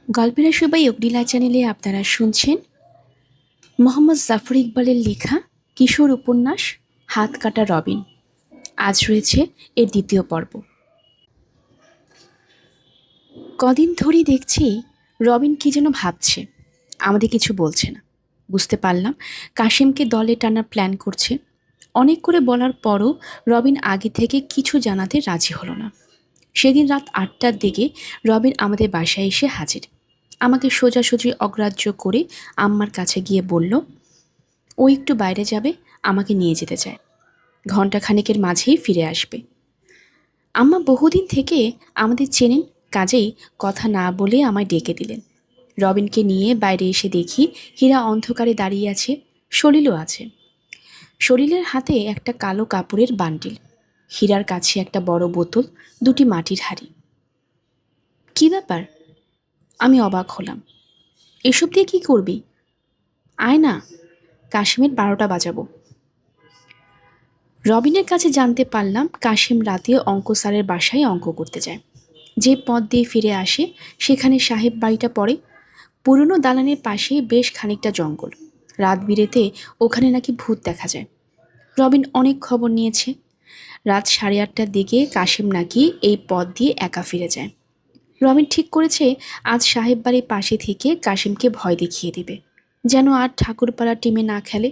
গল্পের সবাই অগ্নিলা চ্যানেলে আপনারা শুনছেন মোহাম্মদ জাফর ইকবালের লেখা কিশোর উপন্যাস হাত কাটা রবিন। আজ রয়েছে এর দ্বিতীয় পর্ব। কদিন ধরেই দেখছি রবিন কি যেন ভাবছে, আমাদের কিছু বলছে না। বুঝতে পারলাম কাশিমকে দলে টানার প্ল্যান করছে। অনেক করে বলার পরও রবিন আগে থেকে কিছু জানাতে রাজি হলো না। সেদিন রাত ৮টার দিকে রবিন আমাদের বাসায় এসে হাজির। আমাকে সোজাসুজি অগ্রাহ্য করে আম্মার কাছে গিয়ে বলল ও একটু বাইরে যাবে, আমাকে নিয়ে যেতে চায়, ঘণ্টাখানেকের মাঝেই ফিরে আসবে। আম্মা বহুদিন থেকে আমাদের চেনেন, কাজেই কথা না বলে আমায় ডেকে দিলেন। রবিনকে নিয়ে বাইরে এসে দেখি হীরা অন্ধকারে দাঁড়িয়ে আছে, সলিলও আছে। সলিলের হাতে একটা কালো কাপড়ের বান্ডিল, হীরার কাছে একটা বড় বোতল, দুটি মাটির হাঁড়ি। কী ব্যাপার? আমি অবাক হলাম। এসব দিয়ে কী করবি? আয় না, কাশিমের 12টা বাজাবো। রবিনের কাছে জানতে পারলাম কাশিম রাতে অঙ্ক স্যারের বাসায় অঙ্ক করতে যায়। যে পথ দিয়ে ফিরে আসে সেখানে সাহেব বাড়িটা পড়ে। পুরনো দালানের পাশে বেশ খানিকটা জঙ্গল। রাত বিরেতে ওখানে নাকি ভূত দেখা যায়। রবিন অনেক খবর নিয়েছে। রাত 8:30টার দিকে কাশিম নাকি এই পথ দিয়ে একা ফিরে যায়। রবিন ঠিক করেছে আজ সাহেব বাড়ির পাশে থেকে কাশিমকে ভয় দেখিয়ে দিবে, যেন আর ঠাকুরপাড়া টিমে না খেলে।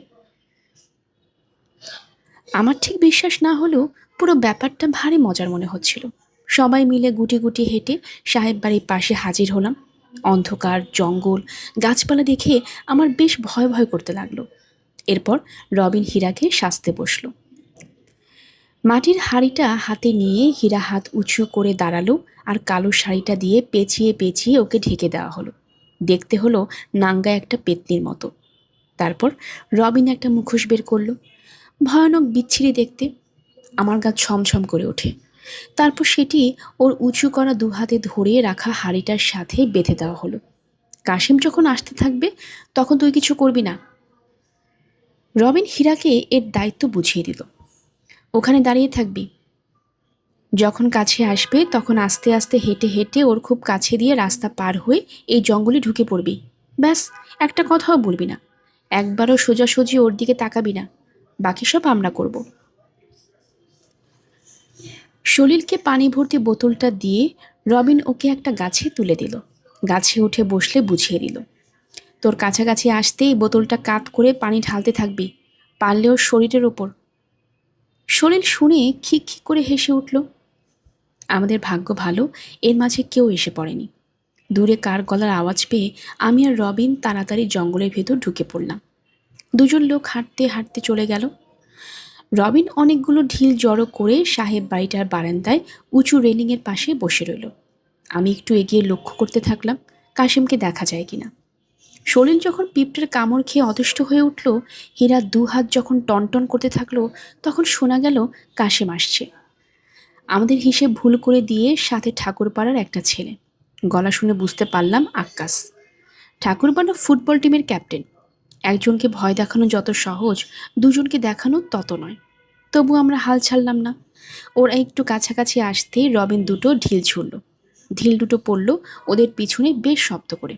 আমার ঠিক বিশ্বাস না হলেও পুরো ব্যাপারটা ভারী মজার মনে হচ্ছিল। সবাই মিলে গুটি গুটি হেঁটে সাহেব বাড়ির পাশে হাজির হলাম। অন্ধকার, জঙ্গল, গাছপালা দেখে আমার বেশ ভয় ভয় করতে লাগলো। এরপর রবিন হীরাকে সাজতে বসলো। মাটির হাঁড়িটা হাতে নিয়ে হীরা হাত উঁচু করে দাঁড়ালো, আর কালো শাড়িটা দিয়ে পেঁচিয়ে পেঁচিয়ে ওকে ঢেকে দেওয়া হলো। দেখতে হলো নাঙ্গা একটা পেতনির মতো। তারপর রবিন একটা মুখোশ বের করলো, ভয়ানক বিচ্ছিরি দেখতে। আমার গা ছমছম করে ওঠে। তারপর সেটি ওর উঁচু করা দুহাতে ধরে রাখা হাঁড়িটার সাথে বেঁধে দেওয়া হলো। কাশিম যখন আসতে থাকবে তখন তুই কিছু করবি না। রবিন হীরাকে এর দায়িত্ব বুঝিয়ে দিল। ওখানে দাঁড়িয়ে থাকবি, যখন কাছে আসবে তখন আস্তে আস্তে হেঁটে হেঁটে ওর খুব কাছে দিয়ে রাস্তা পার হয়ে এই জঙ্গলে ঢুকে পড়বি। ব্যাস, একটা কথাও বলবি না, একবারও সোজাসুজি ওর দিকে তাকাবি না। বাকি সব আমরা করব। সলিলকে পানি ভর্তি বোতলটা দিয়ে রবিন ওকে একটা গাছে তুলে দিল। গাছে উঠে বসলে বুঝিয়ে দিল, তোর কাছাকাছি আসতেই বোতলটা কাত করে পানি ঢালতে থাকবি, পারলে ওর শরীরের ওপর। সলিল শুনে খিক খিক করে হেসে উঠল। আমাদের ভাগ্য ভালো, এর মাঝে কেউ এসে পড়েনি। দূরে কার গলার আওয়াজ পেয়ে আমি আর রবিন তাড়াতাড়ি জঙ্গলের ভেতর ঢুকে পড়লাম। দুজন লোক হাঁটতে হাঁটতে চলে গেল। রবিন অনেকগুলো ঢিল জড়ো করে সাহেব বাড়িটার বারান্দায় উঁচু রেলিংয়ের পাশে বসে রইল। আমি একটু এগিয়ে লক্ষ্য করতে থাকলাম কাশিমকে দেখা যায় কিনা। সলিল যখন পিঁপড়ের কামড় খেয়ে অতিষ্ঠ হয়ে উঠল, হীরা 2 হাত যখন টনটন করতে থাকলো, তখন শোনা গেল কাশিম আসছে। আমাদের হিসেব ভুল করে দিয়ে সাথে ঠাকুরপাড়ার একটা ছেলে। গলা শুনে বুঝতে পারলাম আক্কাস, ঠাকুরপাড়া ফুটবল টিমের ক্যাপ্টেন। একজনকে ভয় দেখানো যত সহজ, দুজনকে দেখানো তত নয়। তবু আমরা হাল ছাড়লাম না। ওরা একটু কাছাকাছি আসতেই রবিন দুটো ঢিল ছুড়ল। ঢিল দুটো পড়ল ওদের পিছনে বেশ শব্দ করে।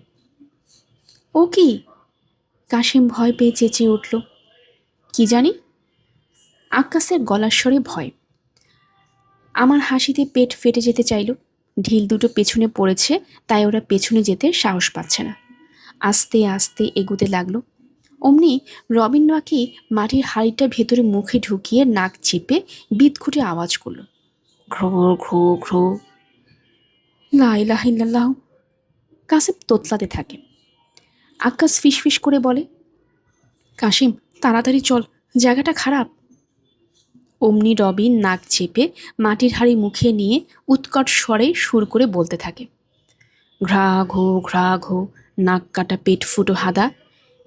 ও কি? কাশিম ভয় পেয়ে চেঁচিয়ে উঠল। কি জানি। আক্কাসের গলার স্বরে ভয়। আমার হাসিতে পেট ফেটে যেতে চাইল। ঢিল দুটো পেছনে পড়েছে, তাই ওরা পেছনে যেতে সাহস পাচ্ছে না। আস্তে আস্তে এগুতে লাগলো। অমনি রবিন নাকি মাটির হাঁড়িটা ভেতরে মুখে ঢুকিয়ে নাক চিপে বিদঘুটে আওয়াজ করল, ঘ্রো ঘ্রো ঘ্রো। লা ইলাহা ইল্লাল্লাহ। কাসিম তোতলাতে থাকে। আক্কাস ফিসফিস করে বলে, কাশিম তাড়াতাড়ি চল, জায়গাটা খারাপ। অমনি রবিন নাক চেপে মাটির হাঁড়ি মুখে নিয়ে উৎকট স্বরে সুর করে বলতে থাকে, ঘ্রা ঘো ঘ্রা ঘো, নাক কাটা পেট ফুটো হাদা,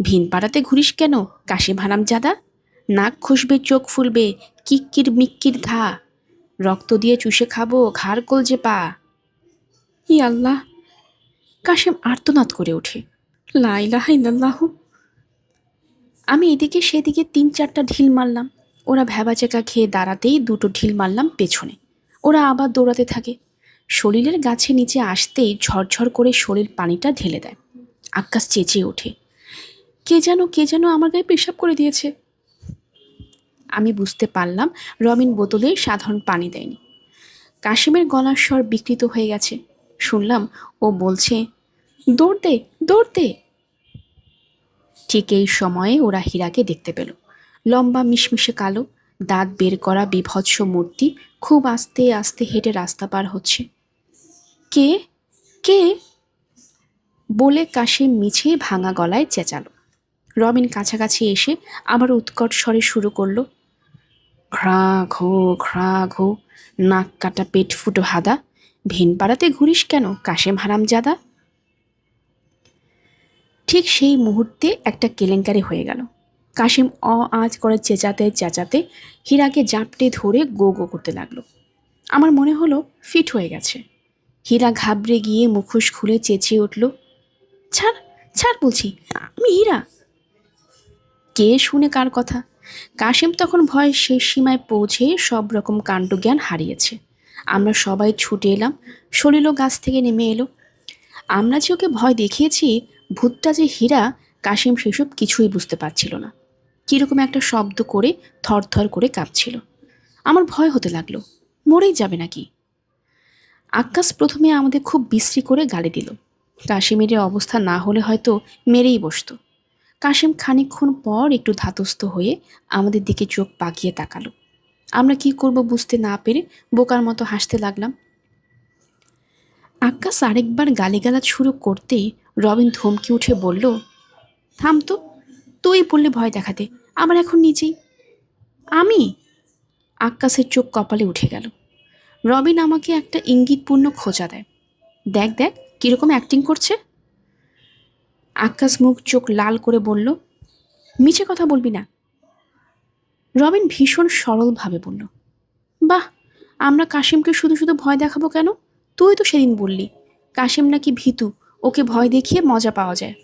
ভিন পাড়াতে ঘুরিস কেন কাশিম হারামজাদা, নাক খসবে চোখ ফুলবে কিক্কির মিক্কির ধা, রক্ত দিয়ে চুষে খাবো ঘাড় কলজে পা। ই আল্লাহ! কাশিম আর্তনাদ করে ওঠে, লা ইলাহা ইল্লাল্লাহ। আমি এদিকে সেদিকে 3-4টা ঢিল মারলাম। ওরা ভ্যাবাচেকা খেয়ে দাঁড়াতেই দুটো ঢিল মারলাম পেছনে। ওরা আবার দৌড়াতে থাকে। সলিলের গাছে নিচে আসতেই ঝরঝর করে সলিল পানিটা ঢেলে দেয়। আক্কাস চেঁচিয়ে ওঠে, কে যেন আমার গায়ে পেশাব করে দিয়েছে। আমি বুঝতে পারলাম রবিন বোতলে সাধারণ পানি দেয়নি। কাশিমের গলার স্বর বিকৃত হয়ে গেছে। শুনলাম ও বলছে, দৌড় দে, দৌড় দে। ঠিক এই সময়ে ওরা হীরাকে দেখতে পেল। লম্বা মিশমিশে কালো, দাঁত বের করা বীভৎস মূর্তি খুব আস্তে আস্তে হেঁটে রাস্তা পার হচ্ছে। কে কে বলে কাশিম মিছে ভাঙা গলায় চেঁচালো। রবিন কাছাকাছি এসে আবার উৎকট স্বরে শুরু করলো, ঘ্রা ঘো ঘ্রা ঘো, নাক কাটা পেট ফুটো হাদা, ভিন পাড়াতে ঘুরিস কেন কাশেম হারামজাদা। ঠিক সেই মুহূর্তে একটা কেলেঙ্কারি হয়ে গেল। কাশিম আজ করে চেঁচাতে চেঁচাতে হীরাকে জাপটে ধরে গো গো করতে লাগলো। আমার মনে হলো ফিট হয়ে গেছে। হীরা ঘাবড়ে গিয়ে মুখোশ খুলে চেঁচিয়ে উঠল, ছাড় ছাড় বলছি, আমি হীরা। কে শুনে কার কথা? কাশিম তখন ভয়ের শেষ সীমায় পৌঁছে সব রকম কাণ্ডজ্ঞান হারিয়েছে। আমরা সবাই ছুটে এলাম। সলিলও গাছ থেকে নেমে এলো। আমরা যে ওকে ভয় দেখিয়েছি, ভূতটা যে হীরা, কাশিম সেসব কিছুই বুঝতে পারছিল না। কীরকম একটা শব্দ করে থরথর করে কাঁপছিল। আমার ভয় হতে লাগলো, মরেই যাবে নাকি। আক্কাস প্রথমে আমাদের খুব বিশ্রী করে গালি দিল। কাশিমের অবস্থা না হলে হয়তো মেরেই বসতো। কাশিম খানিকক্ষণ পর একটু ধাতস্থ হয়ে আমাদের দিকে চোখ পাকিয়ে তাকালো। আমরা কি করব বুঝতে না পেরে বোকার মতো হাসতে লাগলাম। আক্কাস আরেকবার গালিগালাজ শুরু করতেই রবিন ধমকে উঠে বলল, থাম তো, তুই বললে ভয় দেখাতে, আবার এখন নিজেই। আমি? আক্কাসের চোখ কপালে উঠে গেল। রবিন আমাকে একটা ইঙ্গিতপূর্ণ খোঁচা দেয়। দেখ দেখ কীরকম অ্যাক্টিং করছে। আক্কাস মুখ চোখ লাল করে বলল, মিছে কথা বলবি না। রবিন ভীষণ সরলভাবে বলল, বাহ, আমরা কাশিমকে শুধু শুধু ভয় দেখাবো কেন? তুই তো সেদিন বললি কাশিম নাকি ভীতু, ওকে ভয় দেখিয়ে মজা পাওয়া যায়।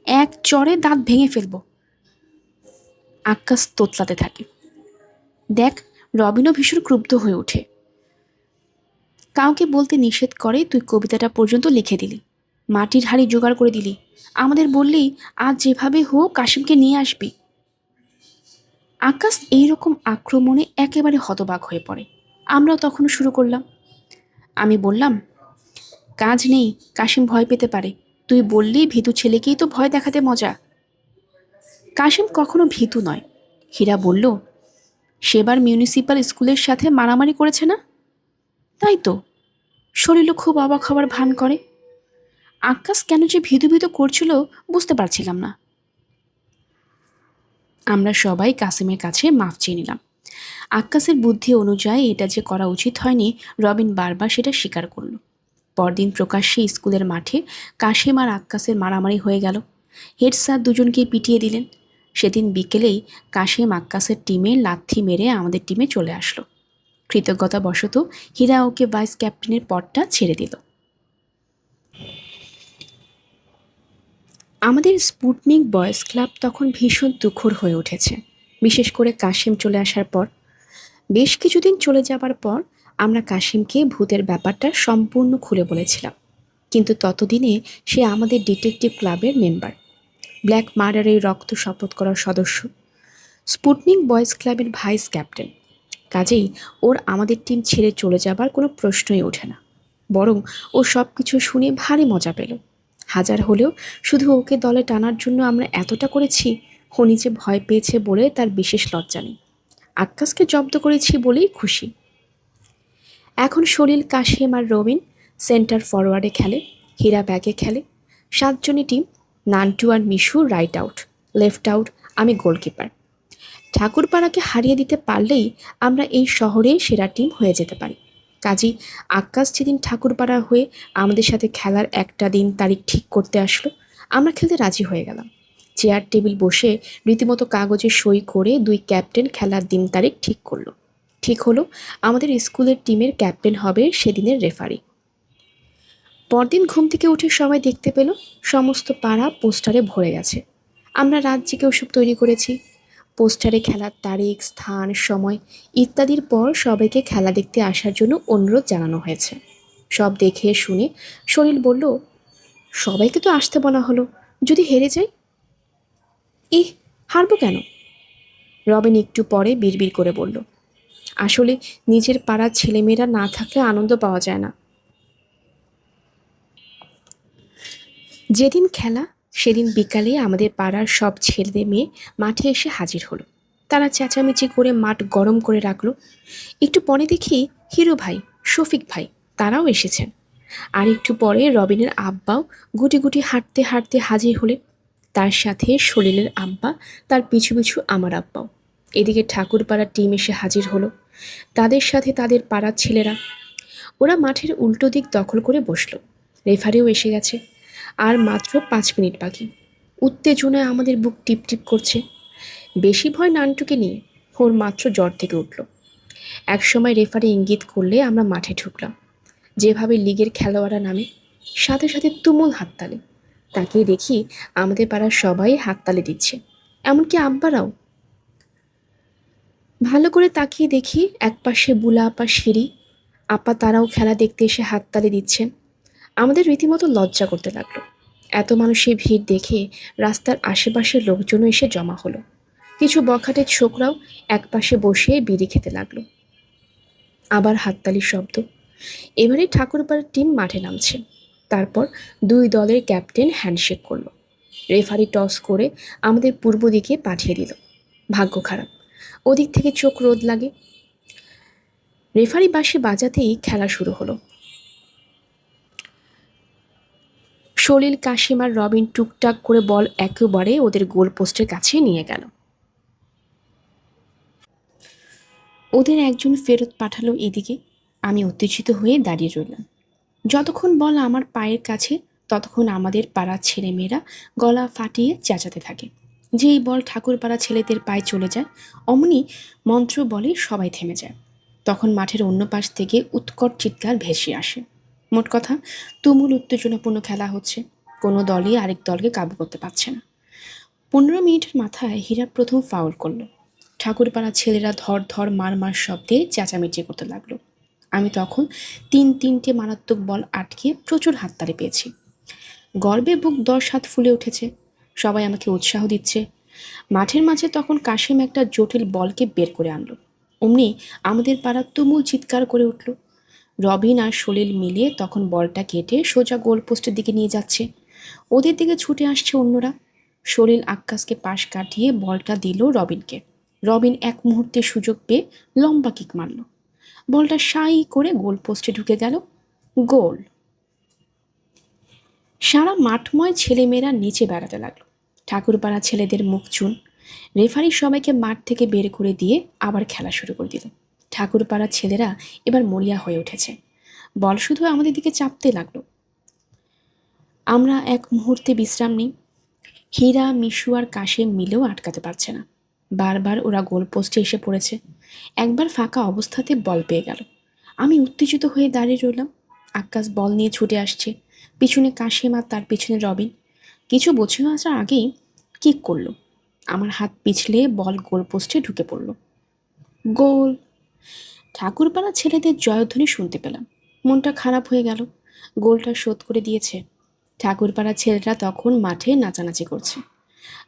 এক চড়ে দাঁত ভেঙে ফেলবো। আক্কাস তোতলাতে থাকে। দেখ, রবিনও ভীষণ ক্রুব্ধ হয়ে ওঠে। কাউকে বলতে নিষেধ করে তুই কবিতাটা পর্যন্ত লিখে দিলি, মাটির হাড়ি জোগাড় করে দিলি, আমাদের বললি আজ যেভাবে হোক কাশিমকে নিয়ে আসবি। আকাশ এইরকম আক্রমণে একেবারে হতবাক হয়ে পড়ে। আমরাও তখনও শুরু করলাম। আমি বললাম, কাজ নেই, কাশিম ভয় পেতে পারে, তুই বললি ভীতু ছেলেকেই তো ভয় দেখাতে মজা। কাশিম কখনো ভীতু নয়। হীরা বলল, সেবার মিউনিসিপ্যাল স্কুলের সাথে মারামারি করেছে না? তাই তো। শরীরও খুব অবাক হওয়ার ভান করে। আকাশ কেন যে ভীতু ভীতু করছিল বুঝতে পারছিলাম না। আমরা সবাই কাসিমের কাছে মাফ চেয়ে নিলাম। আক্কাসের বুদ্ধি অনুযায়ী এটা যে করা উচিত হয়নি, রবিন বারবার সেটা স্বীকার করল। পরদিন প্রকাশ্যে স্কুলের মাঠে কাশিম আর আক্কাসের মারামারি হয়ে গেল। হেড স্যার দুজনকেই পিটিয়ে দিলেন। সেদিন বিকেলেই কাশিম আক্কাসের টিমে লাথি মেরে আমাদের টিমে চলে আসলো। কৃতজ্ঞতাবশত হীরা ওকে ভাইস ক্যাপ্টেনের পদটা ছেড়ে দিল। আমাদের স্পুটনিক বয়েজ ক্লাব তখন ভীষণ তুখোড় হয়ে উঠেছে, বিশেষ করে কাশিম চলে আসার পর। বেশ কিছুদিন চলে যাবার পর আমরা কাশিমকে ভূতের ব্যাপারটা সম্পূর্ণ খুলে বলেছিলাম, কিন্তু ততদিনে সে আমাদের ডিটেকটিভ ক্লাবের মেম্বার, ব্ল্যাক মার্ডারের রক্ত শপথ করার সদস্য, স্পুটনিক বয়েজ ক্লাবের ভাইস ক্যাপ্টেন। কাজেই ওর আমাদের টিম ছেড়ে চলে যাবার কোনো প্রশ্নই ওঠে না। বরং ও সব কিছু শুনে ভারী মজা পেল। হাজার হলেও শুধু ওকে দলে টানার জন্য আমরা এতটা করেছি, ও নিজে ভয় পেয়েছে বলে তার বিশেষ লজ্জা নেই। আক্কাসকে জব্দ করেছি বলেই খুশি। এখন সলিল, কাশিম আর রবিন সেন্টার ফরওয়ার্ডে খেলে, হীরা ব্যাকে খেলে। 7 জনের টিম, নান্টু আর Mishu right out, left out, আমি গোলকিপার। ঠাকুরপাড়াকে হারিয়ে দিতে পারলেই আমরা এই শহরে সেরা টিম হয়ে যেতে পারি। কাজী আক্কাস যেদিন ঠাকুরপাড়া হয়ে আমাদের সাথে খেলার একটা দিন তারিখ ঠিক করতে আসলো, আমরা খেলতে রাজি হয়ে গেলাম। চেয়ার টেবিল বসে রীতিমতো কাগজে সই করে 2 ক্যাপ্টেন খেলার দিন তারিখ ঠিক করলো। ঠিক হলো আমাদের স্কুলের টিমের ক্যাপ্টেন হবে সেদিনের রেফারি। পরদিন ঘুম থেকে উঠে সবাই দেখতে পেল সমস্ত পাড়া পোস্টারে ভরে গেছে। আমরা রাত জেগে ওসব তৈরি করেছি। পোস্টারে খেলার তারিখ, স্থান, সময় ইত্যাদির পর সবাইকে খেলা দেখতে আসার জন্য অনুরোধ জানানো হয়েছে। সব দেখে শুনে সলিল বলল, সবাইকে তো আসতে বলা হলো, যদি হেরে যাই? ইহ, হারবো কেন? রবিন একটু পরে বিড়বিড় করে বলল, আসলে নিজের পাড়ার ছেলেমেয়েরা না থাকলে আনন্দ পাওয়া যায় না। যেদিন খেলা সেদিন বিকালে আমাদের পাড়ার সব ছেলে মেয়ে মাঠে এসে হাজির হলো। তারা চেঁচামেচি করে মাঠ গরম করে রাখলো। একটু পরে দেখি হিরো ভাই, শফিক ভাই তারাও এসেছেন। আর একটু পরে রবিনের আব্বাও গুটি গুটি হাঁটতে হাঁটতে হাজির হলেন। তার সাথে সলিলের আব্বা, তার পিছু পিছু আমার আব্বাও। এদিকে ঠাকুরপাড়ার টিম এসে হাজির হলো, তাদের সাথে তাদের পাড়ার ছেলেরা। ওরা মাঠের উল্টো দিক দখল করে বসলো। রেফারিও এসে গেছে। আর মাত্র 5 মিনিট বাকি। উত্তেজনায় আমাদের বুক টিপ টিপ করছে। বেশি ভয় নানটুকে নিয়ে, ওর মাত্র জ্বর থেকে উঠল। একসময় রেফারি ইঙ্গিত করলে আমরা মাঠে ঢুকলাম। যেভাবে লিগের খেলোয়াড়রা নামে, সাথে সাথে তুমুল হাততালি। তাকিয়ে দেখি আমাদের পাড়ার সবাই হাততালি দিচ্ছে, এমনকি আব্বারাও। ভালো করে তাকিয়ে দেখি একপাশে বুলা আপা, সিঁড়ি আপা তারাও খেলা দেখতে এসে হাততালি দিচ্ছেন। আমাদের রীতিমতো লজ্জা করতে লাগলো। এত মানুষের ভিড় দেখে রাস্তার আশেপাশের লোকজনও এসে জমা হলো। কিছু বখাটের ছোকরাও একপাশে বসে বিড়ি খেতে লাগলো। আবার হাততালির শব্দ। এবারে ঠাকুরপাড়ার টিম মাঠে নামছে। তারপর দুই দলের ক্যাপ্টেন হ্যান্ডশেক করলো। রেফারি টস করে আমাদের পূর্ব দিকে পাঠিয়ে দিল। ভাগ্য খারাপ, ওদিক থেকে চোখ রোদ লাগে। রেফারি বাঁশি বাজাতেই খেলা শুরু হলো। সলিল, কাশিম আর রবিন টুকটাক করে বল একেবারে ওদের গোল পোস্টের কাছে নিয়ে গেল। ওদের একজন ফেরত পাঠালো এদিকে। আমি উত্তেজিত হয়ে দাঁড়িয়ে রইলাম। যতক্ষণ বল আমার পায়ের কাছে ততক্ষণ আমাদের পাড়ার ছেলেমেয়েরা গলা ফাটিয়ে চেঁচাতে থাকে। যেই বল ঠাকুরপাড়া ছেলেদের পায়ে চলে যায়, অমনি মন্ত্র বলে সবাই থেমে যায়। তখন মাঠের অন্য পাশ থেকে উৎকট চিৎকার ভেসে আসে। মোট কথা, তুমুল উত্তেজনাপূর্ণ খেলা হচ্ছে। কোনো দলই আরেক দলকে কাবু করতে পারছে না। 15 মিনিটের মাথায় হীরা প্রথম ফাউল করলো। ঠাকুরপাড়ার ছেলেরা ধর ধর মার মার শব্দে চেঁচামেচি করতে লাগলো। আমি তখন তিনটে মারাত্মক বল আটকে প্রচুর হাততালি পেয়েছি। গর্বে বুক 10 হাত ফুলে উঠেছে। সবাই আমাকে উৎসাহ দিচ্ছে। মাঠের মাঝে তখন কাশিম একটা জটিল বলকে বের করে আনলো। অমনি আমাদের পাড়া তুমুল চিৎকার করে উঠল। রবিন আর সলিল মিলে তখন বলটা কেটে সোজা গোলপোস্টের দিকে নিয়ে যাচ্ছে। ওদের দিকে ছুটে আসছে অন্যরা। সলিল আক্কাসকে পাশ কাটিয়ে বলটা দিল রবিনকে। রবিন এক মুহূর্তে সুযোগ পেয়ে লম্বা কিক মারল। বলটা সাই করে গোলপোস্টে ঢুকে গেল। গোল! সারা মাঠময় ছেলেমেয়েরা নিচে বেড়াতে লাগলো। ঠাকুরপাড়া ছেলেদের মুখ চুন। রেফারি সবাইকে মাঠ থেকে বের করে দিয়ে আবার খেলা শুরু করে দিল। ঠাকুরপাড়ার ছেলেরা এবার মরিয়া হয়ে উঠেছে। বল শুধু আমাদের দিকে চাপতে লাগলো। আমরা এক মুহূর্তে বিশ্রাম নিই। হীরা, মিশু আর কাশিম মিলেও আটকাতে পারছে না। বারবার ওরা গোলপোস্টে এসে পড়েছে। একবার ফাঁকা অবস্থাতে বল পেয়ে গেল। আমি উত্তেজিত হয়ে দাঁড়িয়ে রইলাম। আক্কাস বল নিয়ে ছুটে আসছে। পিছনে কাশিম আর তার পিছনে রবিন। কিছু বোঝে আসার আগেই কিক করলো। আমার হাত পিছলে বল গোলপোস্টে ঢুকে পড়ল। গোল! ঠাকুরপাড়া ছেলেদের জয়ধ্বনি শুনতে পেলাম। মনটা খারাপ হয়ে গেল। গোলটা শোধ করে দিয়েছে। ঠাকুরপাড়ার ছেলেরা তখন মাঠে নাচানাচি করছে।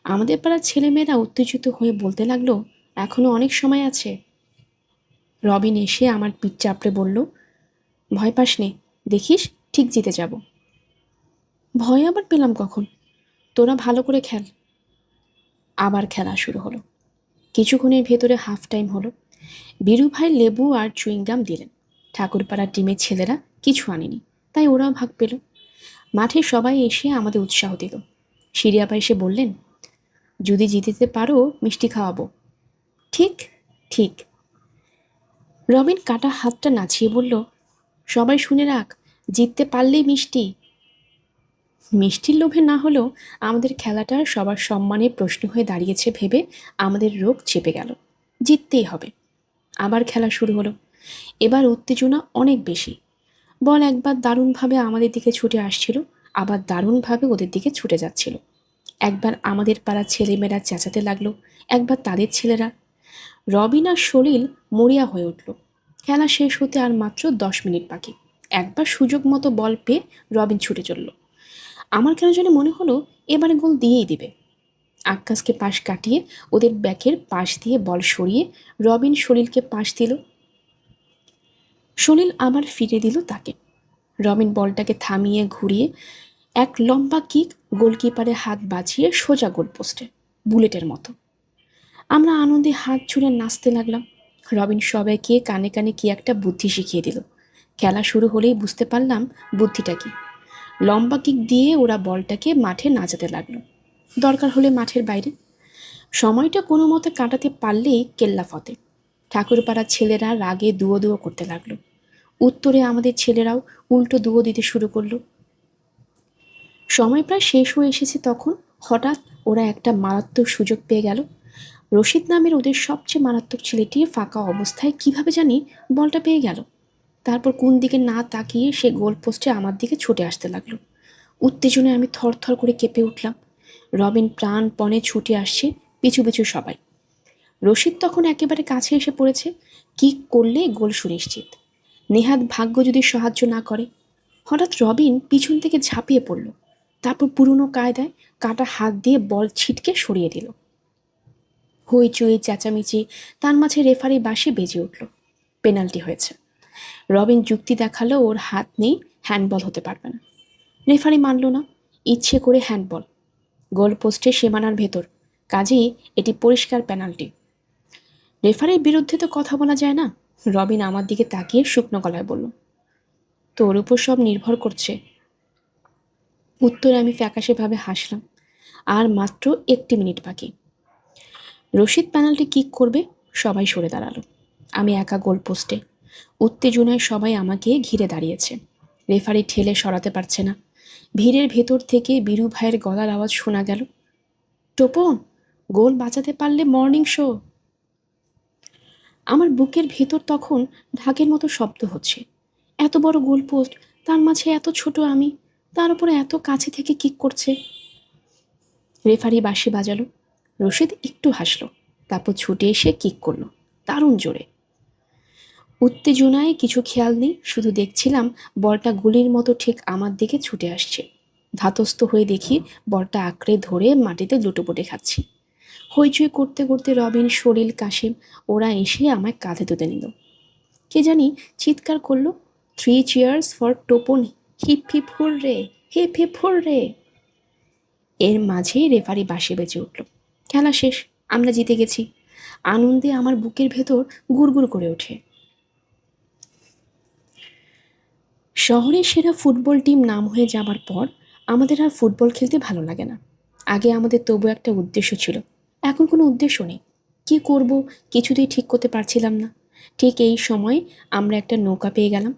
আমাদের পাড়ার ছেলেমেয়েরা উত্তেজিত হয়ে বলতে লাগলো, এখনো অনেক সময় আছে। রবিন এসে আমার পিঠ চাপড়ে বলল, ভয় পাস নে, দেখিস ঠিক জিতে যাব। ভয় আবার পেলাম কখন? তোরা ভালো করে খেল। আবার খেলা শুরু হলো। কিছুক্ষণের ভেতরে হাফ টাইম হলো। বীরু ভাই লেবু আর চুইংগাম দিলেন। ঠাকুরপাড়ার টিমের ছেলেরা কিছু আনেনি, তাই ওরাও ভাগ পেল। মাঠে সবাই এসে আমাদের উৎসাহ দিল। শিরিয়াপা এসে বললেন, যদি জিতেতে পারো মিষ্টি খাওয়াবো। ঠিক ঠিক। রবিন কাটা হাতটা নাচিয়ে বলল, সবাই শুনে রাখ, জিততে পারলেই মিষ্টি। মিষ্টির লোভে না হলেও আমাদের খেলাটা সবার সম্মানের প্রশ্ন হয়ে দাঁড়িয়েছে ভেবে আমাদের রোগ চেপে গেল। জিততেই হবে। আবার খেলা শুরু হলো। এবার উত্তেজনা অনেক বেশি। বল একবার দারুণভাবে আমাদের দিকে ছুটে আসছিল, আবার দারুণভাবে ওদের দিকে ছুটে যাচ্ছিল। একবার আমাদের পাড়ার ছেলেমেয়েরা চেঁচাতে লাগলো, একবার তাদের ছেলেরা। রবিন আর সলিল মরিয়া হয়ে উঠল। খেলা শেষ হতে আর মাত্র 10 মিনিট বাকি। একবার সুযোগ মতো বল পেয়ে রবিন ছুটে চলল। আমার কেন যেন মনে হলো এবারে গোল দিয়েই দেবে। আক্কাসকে পাশ কাটিয়ে ওদের ব্যাকের পাশ দিয়ে বল সরিয়ে রবিন সলিলকে পাশ দিল। সলিল আবার ফিরে দিল তাকে। রবিন বলটাকে থামিয়ে ঘুরিয়ে এক লম্বা কিক গোলকিপারে হাত বাঁচিয়ে সোজা গোল পোস্টে, বুলেটের মতো। আমরা আনন্দে হাত ছুঁড়ে নাচতে লাগলাম। রবিন সবাইকে কানে কানে কি একটা বুদ্ধি শিখিয়ে দিল। খেলা শুরু হলেই বুঝতে পারলাম বুদ্ধিটা কি। লম্বা কিক দিয়ে ওরা বলটাকে মাঠে নাচাতে লাগলো, দরকার হলে মাঠের বাইরে। সময়টা কোনো মতে কাটাতে পারলেই কেল্লা ফতে। ঠাকুরপাড়ার ছেলেরা রাগে দুয়ো দুয়ো করতে লাগলো। উত্তরে আমাদের ছেলেরাও উল্টো দুয়ো দিতে শুরু করলো। সময় প্রায় শেষ হয়ে এসেছে তখন হঠাৎ ওরা একটা মারাত্মক সুযোগ পেয়ে গেল। রশিদ নামের ওদের সবচেয়ে মারাত্মক ছেলেটি ফাঁকা অবস্থায় কিভাবে জানি বলটা পেয়ে গেল। তারপর কোন দিকে না তাকিয়ে সে গোল পোস্টে আমার দিকে ছুটে আসতে লাগলো। উত্তেজনায় আমি থরথর করে কেঁপে উঠলাম। রবিন প্রাণপণে ছুটে আসছে, পিছু পিছু সবাই। রশিদ তখন একেবারে কাছে এসে পড়েছে। কিক করলে গোল সুনিশ্চিত, নেহাত ভাগ্য যদি সাহায্য না করে। হঠাৎ রবিন পিছন থেকে ঝাঁপিয়ে পড়ল, তারপর পুরনো কায়দায় কাটা হাত দিয়ে বল ছিটকে সরিয়ে দিল। হইচই চেঁচামেচি, তার মাঝে রেফারি বাঁশি বেজে উঠল। পেনাল্টি হয়েছে। রবিন যুক্তি দেখালো ওর হাত নেই, হ্যান্ডবল হতে পারবে না। রেফারি মানল না, ইচ্ছে করে হ্যান্ডবল, গোল পোস্টে সীমানার ভেতর, কাজেই এটি পরিষ্কার পেনাল্টি। রেফারির বিরুদ্ধে তো কথা বলা যায় না। রবিন আমার দিকে তাকিয়ে শুকনো গলায় বলল, তোর উপর সব নির্ভর করছে। উত্তরে আমি ফ্যাকাশেভাবে হাসলাম। আর মাত্র 1 মিনিট বাকি। রশিদ পেনাল্টি কিক করবে, সবাই সরে দাঁড়ালো। আমি একা গোল পোস্টে। উত্তেজনায় সবাই আমাকে ঘিরে দাঁড়িয়েছে। রেফারি ঠেলে সরাতে পারছে না। ভিড়ের ভেতর থেকে বীরু ভাইয়ের গলার আওয়াজ শোনা গেল, টোপন, গোল বাঁচাতে পারলে মর্নিং শো। আমার বুকের ভেতর তখন ঢাকের মতো শব্দ হচ্ছে। এত বড় গোল পোস্ট, তার মাঝে এত ছোট আমি, তার উপরে এত কাছে থেকে কিক করছে। রেফারি বাঁশি বাজালো। রশিদ একটু হাসলো, তারপর ছুটে এসে কিক করলো, দারুণ জোরে। উত্তেজনায় কিছু খেয়াল নেই, শুধু দেখছিলাম বলটা গুলির মতো ঠিক আমার দিকে ছুটে আসছে। ধাতস্থ হয়ে দেখি বলটা আঁকড়ে ধরে মাটিতে লুটোপুটে খাচ্ছি। হইচই করতে করতে রবিন, সলিল, কাশিম ওরা এসে আমায় কাঁধে তুলে নিল। কে জানি চিৎকার করলো, 3 cheers for Topon, hip hip hurray, hip hip hurray. এর মাঝেই রেফারি বাঁশি বেজে উঠল। খেলা শেষ, আমরা জিতে গেছি। আনন্দে আমার বুকের ভেতর গুড়গুড় করে ওঠে। শহরের সেরা ফুটবল টিম নাম হয়ে যাবার পর আমাদের আর ফুটবল খেলতে ভালো লাগে না। আগে আমাদের তবু একটা উদ্দেশ্য ছিল, এখন কোনো উদ্দেশ্য নেই। কী করব কিছুতেই ঠিক করতে পারছিলাম না। ঠিক এই সময় আমরা একটা নৌকা পেয়ে গেলাম।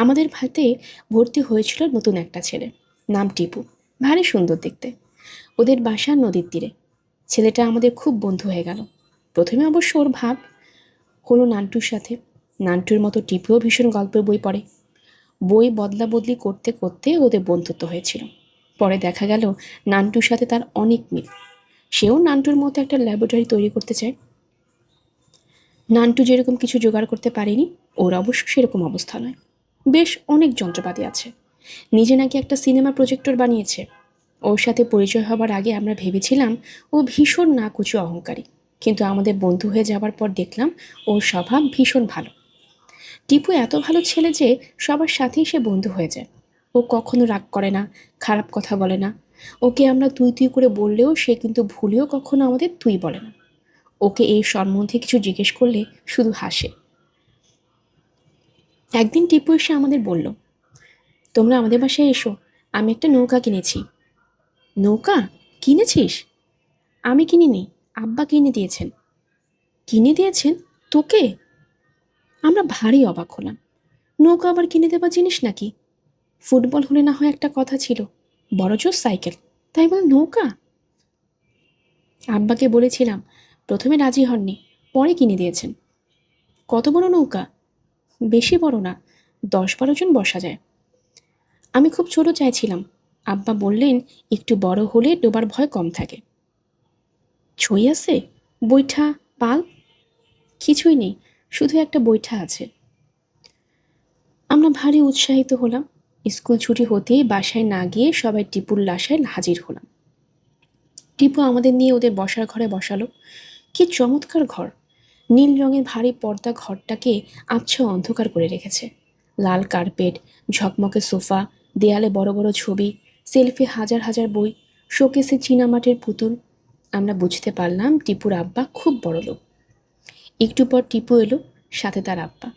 আমাদের ভাতে ভর্তি হয়েছিল নতুন একটা ছেলে, নাম টিপু, ভারী সুন্দর দেখতে। ওদের বাসা নদীর তীরে। ছেলেটা আমাদের খুব বন্ধু হয়ে গেল। প্রথমে অবশ্য ওর ভাব হলো নান্টুর সাথে। নান্টুর মতো টিপুও ভীষণ গল্পের বই পড়ে। বই বদলা বদলি করতে করতে ওদের বন্ধুত্ব হয়েছিল। পরে দেখা গেল নান্টুর সাথে তার অনেক মিল। সেও নান্টুর মতো একটা ল্যাবরেটরি তৈরি করতে চায়। নান্টু যেরকম কিছু জোগাড় করতে পারেনি, ওর অবশ্য সেরকম অবস্থা নয়। বেশ অনেক যন্ত্রপাতি আছে। নিজে নাকি একটা সিনেমা প্রজেক্টর বানিয়েছে। ওর সাথে পরিচয় হবার আগে আমরা ভেবেছিলাম ও ভীষণ নাকুচু অহংকারী, কিন্তু আমাদের বন্ধু হয়ে যাবার পর দেখলাম ওর স্বভাব ভীষণ ভালো। টিপু এত ভালো ছেলে যে সবার সাথেই সে বন্ধু হয়ে যায়। ও কখনো রাগ করে না, খারাপ কথা বলে না। ওকে আমরা তুই তুই করে বললেও সে কিন্তু ভুলেও কখনো আমাদের তুই বলে না। ওকে এই সম্বন্ধে কিছু জিজ্ঞেস করলে শুধু হাসে। একদিন টিপু এসে আমাদের বলল, তোমরা আমাদের বাসায় এসো, আমি একটা নৌকা কিনেছি। নৌকা কিনেছিস? আমি কিনিনি, আব্বা কিনে দিয়েছেন। কিনে দিয়েছেন তোকে? আমরা ভারী অবাক হলাম। নৌকা আবার কিনে দেওয়া জিনিস নাকি? ফুটবল হলে না হয় একটা কথা ছিল, বড়জোর সাইকেল, তাই বলে নৌকা? আব্বাকে বলেছিলাম, প্রথমে রাজি হননি, পরে কিনে দিয়েছেন। কত বড় নৌকা? বেশি বড় না, 10-12 জন বসা যায়। আমি খুব ছোট চাইছিলাম, আব্বা বললেন, একটু বড় হলে ডোবার ভয় কম থাকে। ছই আছে? বৈঠা? পাল? কিছুই নেই, শুধু একটা বৈঠা আছে। আমরা ভারী উৎসাহিত হলাম। স্কুল ছুটি হতেই বাসায় না গিয়ে সবাই টিপুর লাশায় হাজির হলাম। টিপু আমাদের নিয়ে ওদের বসার ঘরে বসালো। কি চমৎকার ঘর! নীল রঙের ভারী পর্দা ঘরটাকে আবছা অন্ধকার করে রেখেছে। লাল কার্পেট, ঝকমকে সোফা, দেয়ালে বড় বড় ছবি, সেলফে হাজার হাজার বই, শোকেসে চীনামাটির পুতুল। আমরা বুঝতে পারলাম টিপুর আব্বা খুব বড় লোক। একটু পর টিপু এলো, সাথে তার আব্বা।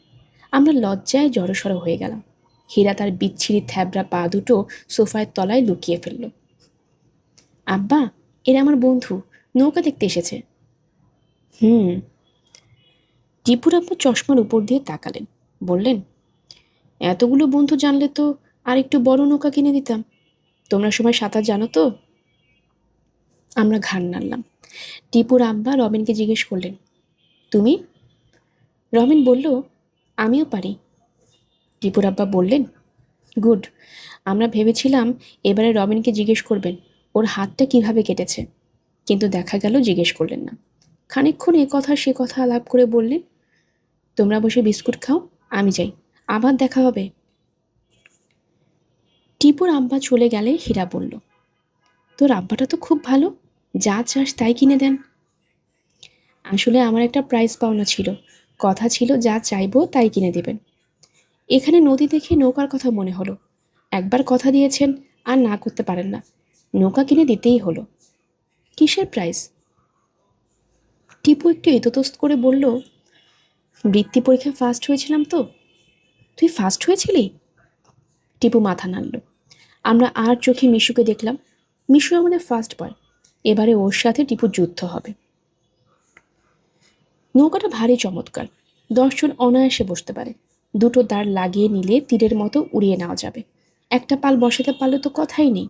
আমরা লজ্জায় জড়সড় হয়ে গেলাম। হীরা তার বিচ্ছিরি থ্যাবড়া পা দুটো সোফায় তলায় লুকিয়ে ফেলল। আব্বা, এরা আমার বন্ধু, নৌকা দেখতে এসেছে। হুম। টিপুর আব্বা চশমার উপর দিয়ে তাকালেন, বললেন, এতগুলো বন্ধু জানলে তো আর একটু বড় নৌকা কিনে দিতাম। তোমরা সবাই সাঁতার জানো তো? আমরা ঘাড় নাড়লাম। টিপুর আব্বা রবিনকে জিজ্ঞেস করলেন, তুমি? রবিন বলল, আমিও পারি। টিপুর আব্বা বললেন, গুড। আমরা ভেবেছিলাম এবারে রবিনকে জিজ্ঞেস করবেন ওর হাতটা কিভাবে কেটেছে, কিন্তু দেখা গেল জিজ্ঞেস করলেন না। খানিকক্ষণ এ কথা সে কথা আলাপ করে বললেন, তোমরা বসে বিস্কুট খাও, আমি যাই, আবার দেখা হবে। টিপুর আব্বা চলে গেলে হীরা বলল, তোর আব্বাটা তো খুব ভালো, যা চাস তাই কিনে দেন। আসলে আমার একটা প্রাইজ পাওনা ছিল, কথা ছিল যা চাইবো তাই কিনে দেবেন। এখানে নদী দেখে নৌকার কথা মনে হলো। একবার কথা দিয়েছেন, আর না করতে পারেন না, নৌকা কিনে দিতেই হলো। কিসের প্রাইজ? টিপু একটু ইতস্তত করে বলল, বৃত্তি পরীক্ষায় ফার্স্ট হয়েছিলাম তো। তুই ফার্স্ট হয়েছিলি? টিপু মাথা নাড়ল। আমরা আর চোখে মিশুকে দেখলাম। মিশু আমাদের ফার্স্ট বয়। এবারে ওর সাথে টিপুর যুদ্ধ হবে। নৌকাটা ভারী চমৎকার, 10 জন অনায়াসে বসতে পারে। দুটো দাঁড় লাগিয়ে নিলে তীরের মতো উড়িয়ে নেওয়া যাবে। একটা পাল বসাতে পারলে তো কথাই নেই।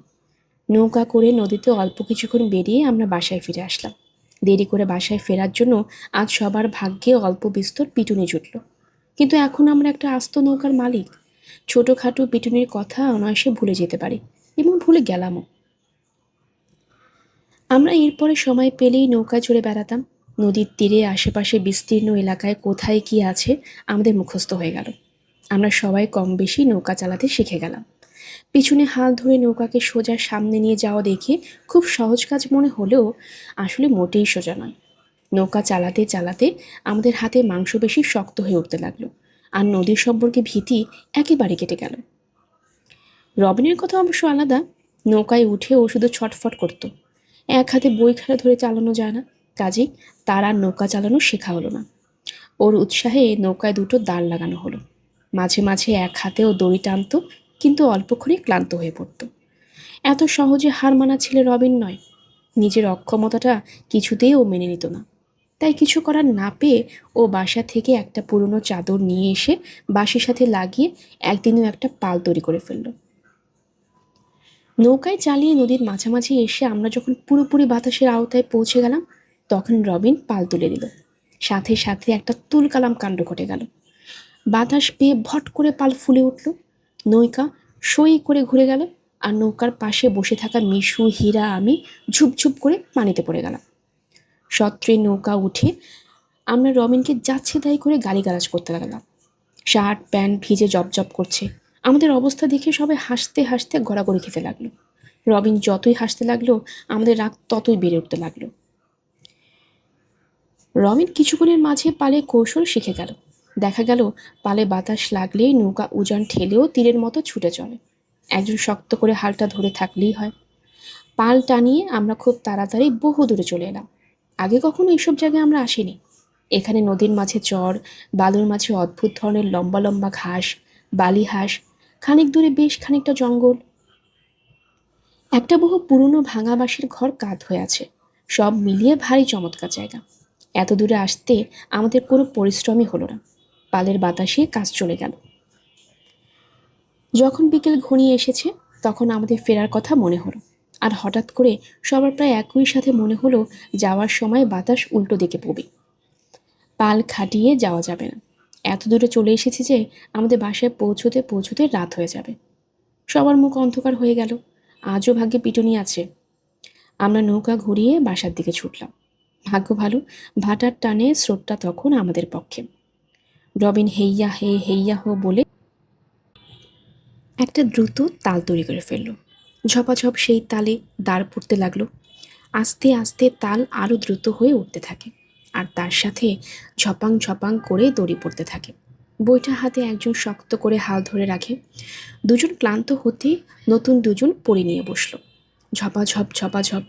নৌকা করে নদীতে অল্প কিছুক্ষণ বেরিয়ে আমরা বাসায় ফিরে আসলাম। দেরি করে বাসায় ফেরার জন্য আজ সবার ভাগ্যে অল্প বিস্তর পিটুনি জুটল। কিন্তু এখন আমরা একটা আস্ত নৌকার মালিক। ছোটোখাটো পিটুনির কথা অনায়াসে ভুলে যেতে পারি, এবং ভুলে গেলামও। আমরা এরপরে সময় পেলেই নৌকায় চড়ে বেড়াতাম। নদীর তীরে আশেপাশে বিস্তীর্ণ এলাকায় কোথায় কি আছে আমাদের মুখস্থ হয়ে গেল। আমরা সবাই কম বেশি নৌকা চালাতে শিখে গেলাম। পিছনে হাল ধরে নৌকাকে সোজা সামনে নিয়ে যাওয়া দেখে খুব সহজ কাজ মনে হলেও আসলে মোটেই সোজা নয়। নৌকা চালাতে চালাতে আমাদের হাতে মাংসপেশি শক্ত হয়ে উঠতে লাগলো, আর নদীর সম্পর্কে ভীতি একেবারে কেটে গেল। রবিনের কথা অবশ্য আলাদা। নৌকায় উঠে ও শুধু ছটফট করত। এক হাতে বই খাতা ধরে চালানো যায় না, কাজেই তার আর নৌকা চালানো শেখা হলো না। ওর উৎসাহে নৌকায় দুটো দাঁড় লাগানো হলো। মাঝে মাঝে এক হাতে ও দড়ি টানত, কিন্তু অল্পক্ষণে ক্লান্ত হয়ে পড়ত। এত সহজে হার মানা ছেলে রবিন নয়। নিজের অক্ষমতাটা কিছুতেই ও মেনে নিত না। তাই কিছু করার না পেয়ে ও বাসা থেকে একটা পুরনো চাদর নিয়ে এসে বাঁশের সাথে লাগিয়ে একদিনও একটা পাল তৈরি করে ফেলল। নৌকায় চালিয়ে নদীর মাঝামাঝি এসে আমরা যখন পুরোপুরি বাতাসের আওতায় পৌঁছে গেলাম, তখন রবিন পাল তুলে দিল। সাথে সাথে একটা তুলকালাম কাণ্ড ঘটে গেল। বাতাস পেয়ে ভট করে পাল ফুলে উঠল। নৌকা সই করে ঘুরে গেল, আর নৌকার পাশে বসে থাকা মিশু, হীরা, আমি ঝুপঝুপ করে পানিতে পড়ে গেলাম। সত্ত্বে নৌকা উঠে আমরা রবিনকে যাচ্ছে তাই করে গালিগালাজ করতে লাগলাম। শার্ট প্যান্ট ভিজে জবজব করছে। আমাদের অবস্থা দেখে সবাই হাসতে হাসতে গড়াগড়ি খেতে লাগলো। রবিন যতই হাসতে লাগলো, আমাদের রাগ ততই বেড়ে উঠতে লাগলো। রবিন কিছুক্ষণের মাঝে পালে কৌশল শিখে গেল। দেখা গেল পালে বাতাস লাগলেই নৌকা উজান ঠেলেও তীরের মতো ছুটে চলে। একজন শক্ত করে হালটা ধরে থাকলেই হয়। পাল টানিয়ে আমরা খুব তাড়াতাড়ি বহু দূরে চলে এলাম। আগে কখনো এইসব জায়গায় আমরা আসিনি। এখানে নদীর মাঝে চর, বালুর মাঝে অদ্ভুত ধরনের লম্বা লম্বা ঘাস, বালি হাঁস, খানিক দূরে বেশ খানিকটা জঙ্গল। একটা বহু পুরনো ভাঙা বাঁশের ঘর কাত হয়ে আছে। সব মিলিয়ে ভারী চমৎকার জায়গা। এত দূরে আসতে আমাদের কোনো পরিশ্রমই হলো না। পালের বাতাসে কাজ চলে গেল। যখন বিকেল ঘনিয়ে এসেছে, তখন আমাদের ফেরার কথা মনে হলো। আর হঠাৎ করে সবার প্রায় একই সাথে মনে হলো যাওয়ার সময় বাতাস উল্টো দিকে ববে। পাল খাটিয়ে যাওয়া যাবে না। এত দূরে চলে এসেছি যে আমাদের বাসায় পৌঁছতে পৌঁছতে রাত হয়ে যাবে। সবার মুখ অন্ধকার হয়ে গেল। আজও ভাগ্যে পিটুনি আছে। আমরা নৌকা ঘুরিয়ে বাসার দিকে ছুটলাম। ভাগ্য ভালো, ভাটার টানে স্রোতটা তখন আমাদের পক্ষে। রবিন হেইয়া হে হেইয়া হো বলে একটা দ্রুত তাল তৈরি করে ফেলল। ঝপাঝপ সেই তালে দাঁড় পড়তে লাগলো। আস্তে আস্তে তাল আরও দ্রুত হয়ে উঠতে থাকে, আর তার সাথে ঝপাং ঝপাং করে দড়ি পড়তে থাকে। বইটা হাতে একজন শক্ত করে হাল ধরে রাখে। দুজন ক্লান্ত হতে নতুন দুজন পড়ে নিয়ে বসলো। ঝপাঝপ ঝপাঝপ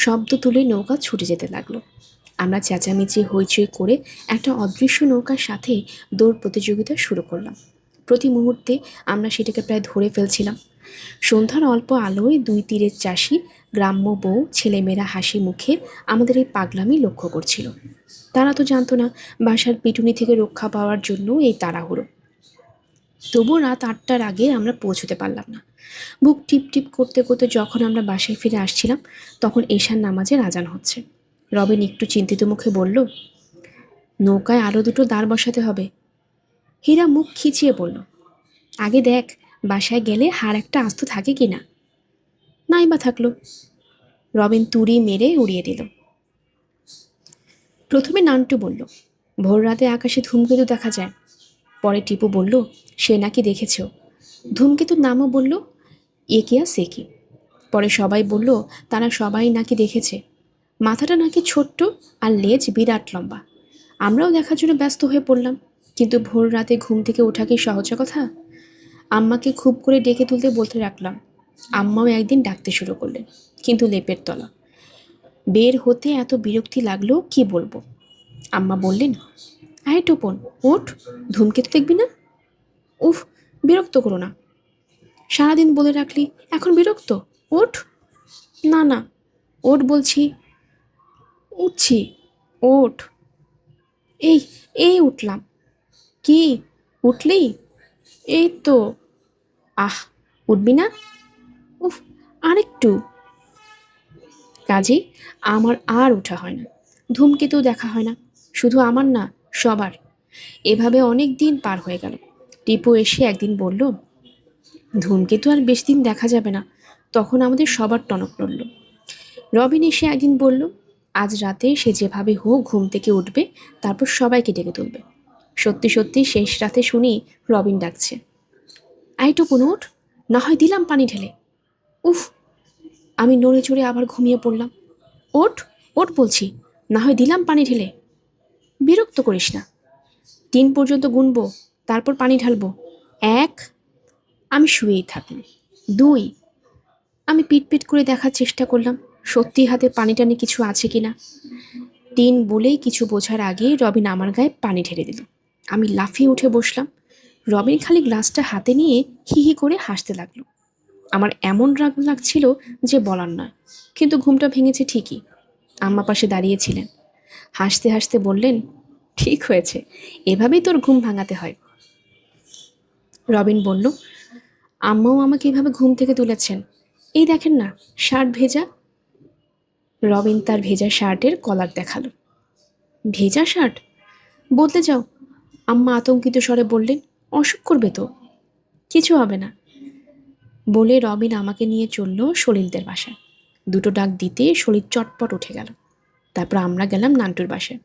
শব্দ তুলে নৌকা ছুটে যেতে লাগলো। আমরা চেঁচামেচি হইচই করে একটা অদৃশ্য নৌকার সাথে দৌড় প্রতিযোগিতা শুরু করলাম। প্রতি মুহূর্তে আমরা সেটাকে প্রায় ধরে ফেলছিলাম। সন্ধ্যার অল্প আলোয় দুই তীরের চাষি, গ্রাম্য বউ, ছেলেমেয়েরা হাসি মুখে আমাদের এই পাগলামি লক্ষ্য করছিল। তারা তো জানতো না বাসার পিটুনি থেকে রক্ষা পাওয়ার জন্য এই তাড়াহুড়ো। তবুও রাত 8টার আগে আমরা পৌঁছতে পারলাম না। বুক টিপ টিপ করতে করতে যখন আমরা বাসায় ফিরে আসছিলাম, তখন এশার নামাজের আজান হচ্ছে। রবিন একটু চিন্তিত মুখে বলল, নৌকায় আরও দুটো দাঁড় বসাতে হবে। হীরা মুখ খিচিয়ে বলল, আগে দেখ বাসায় গেলে হাড় একটা আস্ত থাকে কিনা। নাই বা থাকলো। রবিন তুড়ি মেরে উড়িয়ে দিল। প্রথমে নান্টু বলল, ভোর রাতে আকাশে ধূমকেতু দেখা যায়। পরে টিপু বলল, সে নাকি দেখেছ। ধূমকেতুর নামও বলল, একিয়া সেকি। পরে সবাই বলল, তারা সবাই নাকি দেখেছে। মাথাটা নাকি ছোট্ট আর লেজ বিরাট লম্বা। আমরাও দেখার জন্য ব্যস্ত হয়ে পড়লাম, কিন্তু ভোর রাতে ঘুম থেকে ওঠা কি সহজ কথা? আম্মাকে খুব করে ডেকে তুলতে বলতে রাখলাম। আম্মাও একদিন ডাকতে শুরু করলেন, কিন্তু লেপের তলা। বের হতে এত বিরক্তি লাগলো কি বলবো। আম্মা বললেন, আয় টোপন, ওঠ, ধূমকেতু দেখবি না? উফ, বিরক্ত করো না। সারাদিন বলে রাখলি, এখন বিরক্ত? ওঠ। না না, ওঠ বলছি। উঠছি, ওঠ। এই এই উঠলাম। কি উঠলি? এই তো। আহ, উঠবি না? উফ, আরেকটু। কাজে আমার আর ওঠা হয় না, ধূমকেতু দেখা হয় না। শুধু আমার না, সবার। এভাবে অনেক দিন পার হয়ে গেল। টিপু এসে একদিন বলল, ধূমকেতু আর বেশি দিন দেখা যাবে না। তখন আমাদের সবার টনক নড়ল। রবিন এসে একদিন বলল, আজ রাতে সে যেভাবে হোক ঘুম থেকে উঠবে, তারপর সবাইকে ডেকে তুলবে। সত্যি সত্যি শেষ রাতে শুনি রবিন ডাকছে, আই টুকুন ওঠ, না হয় দিলাম পানি ঢেলে। উফ, আমি নড়ে চড়ে আবার ঘুমিয়ে পড়লাম। ওঠ, ওঠ বলছি, না হয় দিলাম পানি ঢেলে। বিরক্ত করিস না। 3 পর্যন্ত গুনবো, তারপর পানি ঢালবো। 1, আমি শুয়েই থাকলাম। 2, আমি পিট করে দেখার চেষ্টা করলাম সত্যি হাতে পানি টানি কিছু আছে কিনা। 3 বলেই কিছু বোঝার আগেই রবিন আমার গায়ে পানি ঢেলে দিল। আমি লাফিয়ে উঠে বসলাম। রবিন খালি গ্লাসটা হাতে নিয়ে হি হি করে হাসতে লাগলো। আমার এমন রাগ লাগছিল যে বলার নয়, কিন্তু ঘুমটা ভেঙেছে ঠিকই। আম্মা পাশে দাঁড়িয়েছিলেন, হাসতে হাসতে বললেন, ঠিক হয়েছে, এভাবেই তোর ঘুম ভাঙাতে হয়। রবিন বলল, আম্মাও আমাকে এভাবে ঘুম থেকে তুলেছেন। এই দেখেন না, শার্ট ভেজা। রবিন তার ভেজা শার্টের কলার দেখালো। ভেজা শার্ট? বদলে যাও, আম্মা আতঙ্কিত স্বরে বললেন, অসুখ করবে তো। কিছু হবে না বলে রবিন আমাকে নিয়ে চলল সলিলদের বাসায়। দুটো ডাক দিতে সলিল চটপট উঠে গেল। তারপর আমরা গেলাম নান্টুর বাসায়।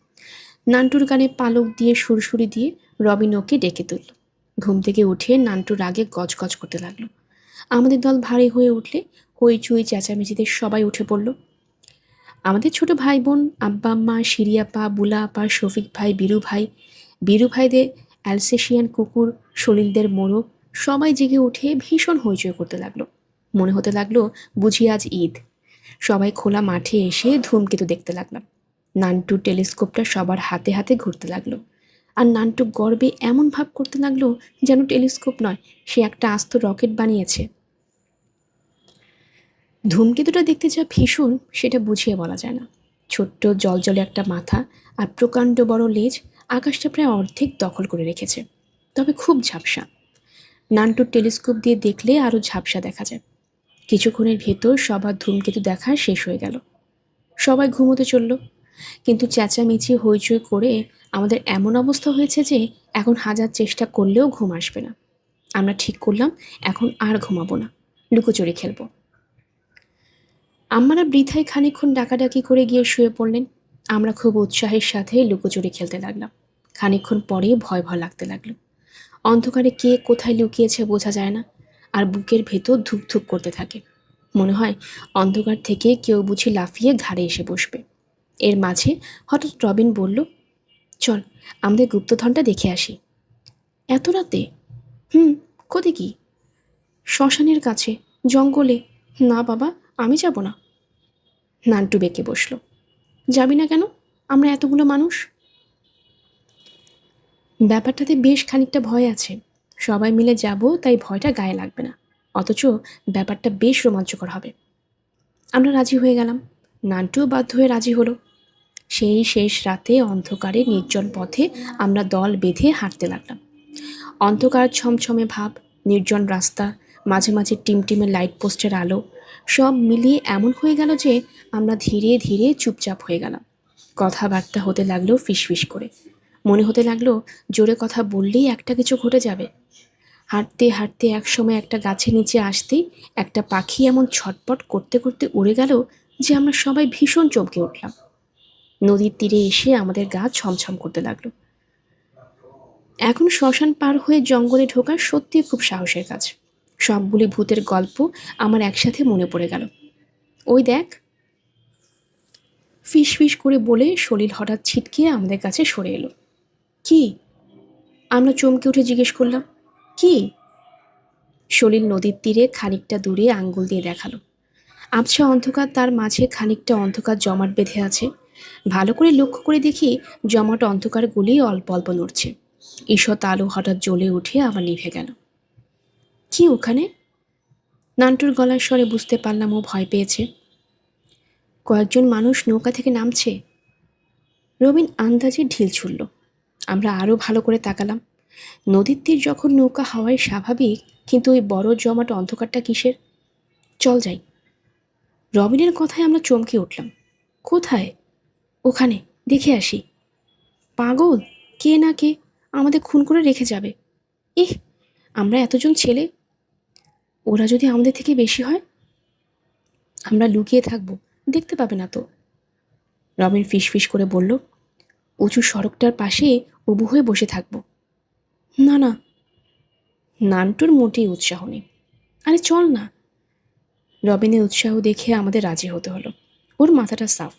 নান্টুর কানে পালক দিয়ে সুরসুরি দিয়ে রবিন ওকে ডেকে তুলল। ঘুম থেকে উঠে নান্টুর আগে গজগজ করতে লাগলো। আমাদের দল ভারী হয়ে উঠলে হইচই চেঁচামেচিতে সবাই উঠে পড়ল। আমাদের ছোট ভাই বোন, আব্বা আম্মা, শিরিয়াপা, বুলা আপা, শফিক ভাই, বীরু ভাইদের অ্যালসেশিয়ান কুকুর, সলিলদের মোরগ, সবাই জেগে উঠে ভীষণ হইচই করতে লাগলো। মনে হতে লাগলো বুঝি আজ ঈদ। সবাই খোলা মাঠে এসে ধূমকেতু দেখতে লাগলাম। নান্টুর টেলিস্কোপটা সবার হাতে হাতে ঘুরতে লাগলো, আর নান্টু গর্বে এমন ভাব করতে লাগলো যেন টেলিস্কোপ নয়, সে একটা আস্ত রকেট বানিয়েছে। ধূমকেতুটা দেখতে যা ভীষণ সেটা বুঝিয়ে বলা যায় না। ছোট্ট জলজলে একটা মাথা আর প্রকাণ্ড বড় লেজ আকাশটা প্রায় অর্ধেক দখল করে রেখেছে, তবে খুব ঝাপসা। নান্টুর টেলিস্কোপ দিয়ে দেখলে আরও ঝাপসা দেখা যায়। কিছুক্ষণের ভেতর সবার ধূমকেতু দেখা শেষ হয়ে গেল। সবাই ঘুমোতে চলল, কিন্তু চেঁচামেচি হইচই করে আমাদের এমন অবস্থা হয়েছে যে এখন হাজার চেষ্টা করলেও ঘুম আসবে না। আমরা ঠিক করলাম এখন আর ঘুমাবো না, লুকোচুরি খেলবো। আম্মারা বৃথায় খানিকক্ষণ ডাকাডাকি করে গিয়ে শুয়ে পড়লেন। আমরা খুব উৎসাহের সাথে লুকোচুরি খেলতে লাগলাম। খানিকক্ষণ পরে ভয় ভয় লাগতে লাগলো। অন্ধকারে কে কোথায় লুকিয়েছে বোঝা যায় না, আর বুকের ভেতর ধুকধুক করতে থাকে। মনে হয় অন্ধকার থেকে কেউ বুঝি লাফিয়ে ঘাড়ে এসে বসবে। এর মাঝে হঠাৎ রবিন বলল, চল আমাদের গুপ্তধনটা দেখে আসি। এত রাতে? কোথায় কি? শ্মশানের কাছে, জঙ্গলে। না বাবা, আমি যাব না। নান্টু বেঁকে বসল। যাবি না কেন? আমরা এতগুলো মানুষ। ব্যাপারটাতে বেশ খানিকটা ভয় আছে। সবাই মিলে যাব, তাই ভয়টা গায়ে লাগবে না, অথচ ব্যাপারটা বেশ রোমাঞ্চকর হবে। আমরা রাজি হয়ে গেলাম। নান্টুও বাধ্য হয়ে রাজি হলো। সেই শেষ রাতে অন্ধকারে নির্জন পথে আমরা দল বেঁধে হাঁটতে লাগলাম। অন্ধকার ছমছমে ভাব, নির্জন রাস্তা, মাঝে মাঝে টিমটিমে লাইট পোস্টের আলো, সব মিলিয়ে এমন হয়ে গেল যে আমরা ধীরে ধীরে চুপচাপ হয়ে গেলাম। কথাবার্তা হতে লাগলো ফিসফিস করে। মনে হতে লাগলো জোরে কথা বললেই একটা কিছু ঘটে যাবে। হাঁটতে হাঁটতে একসময় একটা গাছের নিচে আসতেই একটা পাখি এমন ছটপট করতে করতে উড়ে গেল যে আমরা সবাই ভীষণ চমকে উঠলাম। নদীর তীরে এসে আমাদের গা ছমছম করতে লাগলো। এখন শ্মশান পার হয়ে জঙ্গলে ঢোকা সত্যিই খুব সাহসের কাজ। সবগুলি ভূতের গল্প আমার একসাথে মনে পড়ে গেল। ওই দেখ, ফিস ফিস করে বলে সলিল হঠাৎ ছিটকে আমাদের কাছে সরে এলো। কি? আমরা চমকে উঠে জিজ্ঞেস করলাম, কি? সলিল নদীর তীরে খানিকটা দূরে আঙ্গুল দিয়ে দেখালো। আবছা অন্ধকার, তার মাঝে খানিকটা অন্ধকার জমাট বেঁধে আছে। ভালো করে লক্ষ্য করে দেখি জমাট অন্ধকারগুলি অল্প অল্প নড়ছে। ঈষৎ আলো হঠাৎ জ্বলে উঠে আবার নিভে গেল। কি ওখানে? নান্টুর গলার স্বরে বুঝতে পারলাম ও ভয় পেয়েছে। কয়েকজন মানুষ নৌকা থেকে নামছে। রবিন আন্দাজে ঢিল ছুড়ল। আমরা আরও ভালো করে তাকালাম। নদীর তীর যখন নৌকা হাওয়ায় স্বাভাবিক, কিন্তু ওই বড় জমাট অন্ধকারটা কিসের? চল যাই। রবিনের কথায় আমরা চমকে উঠলাম। কোথায়? ওখানে, দেখে আসি। পাগল, কে না কে আমাদের খুন করে রেখে যাবে। ইহ, আমরা এতজন ছেলে, ওরা যদি আমাদের থেকে বেশি হয়? আমরা লুকিয়ে থাকবো, দেখতে পাবে না তো। রবিন ফিসফিস করে বলল, উঁচু সড়কটার পাশে উবু হয়ে বসে থাকবো। না না। নান্টুর মোটেই উৎসাহ নেই। আরে চল না। রবিনের উৎসাহ দেখে আমাদের রাজি হতে হলো। ওর মাথাটা সাফ।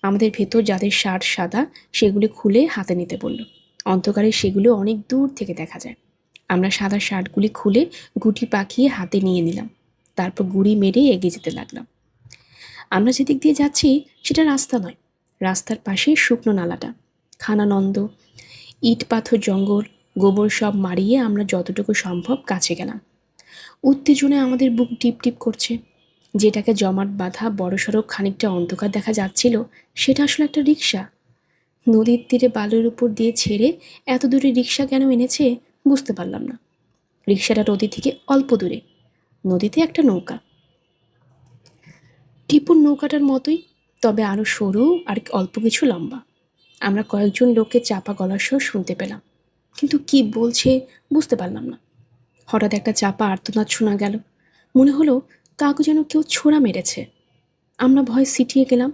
আমাদের ভেতর যাদের শার্ট সাদা সেগুলি খুলে হাতে নিতে বলল। অন্ধকারে সেগুলো অনেক দূর থেকে দেখা যায়। আমরা সাদা শার্টগুলি খুলে গুটি পাকিয়ে হাতে নিয়ে নিলাম। তারপর গুড়ি মেরে এগিয়ে যেতে লাগলাম। আমরা যেদিক দিয়ে যাচ্ছি সেটা রাস্তা নয়, রাস্তার পাশে শুকনো নালাটা, খানানন্দ, ইট পাথর জঙ্গল, গোবর সব মারিয়ে আমরা যতটুকু সম্ভব কাছে গেলাম। উত্তেজনায় আমাদের বুক টিপ টিপ করছে। যেটাকে জমাট বাঁধা বড়সড় খানিকটা অন্ধকার দেখা যাচ্ছিল সেটা আসলে একটা রিক্সা। নদীর তীরে বালুর উপর দিয়ে ছেড়ে এত দূরে রিক্সা কেন এনেছে বুঝতে পারলাম না। রিক্সাটা নদী থেকে অল্প দূরে, নদীতে একটা নৌকা, টিপুর নৌকাটার মতোই, তবে আরও সরু আর অল্প কিছু লম্বা। আমরা কয়েকজন লোককে চাপা গলার স্বর শুনতে পেলাম, কিন্তু কি বলছে বুঝতে পারলাম না। হঠাৎ একটা চাপা আর্তনাদ শোনা গেল। মনে হলো কাউকে যেন কেউ ছোড়া মেরেছে। আমরা ভয় সিটিয়ে গেলাম।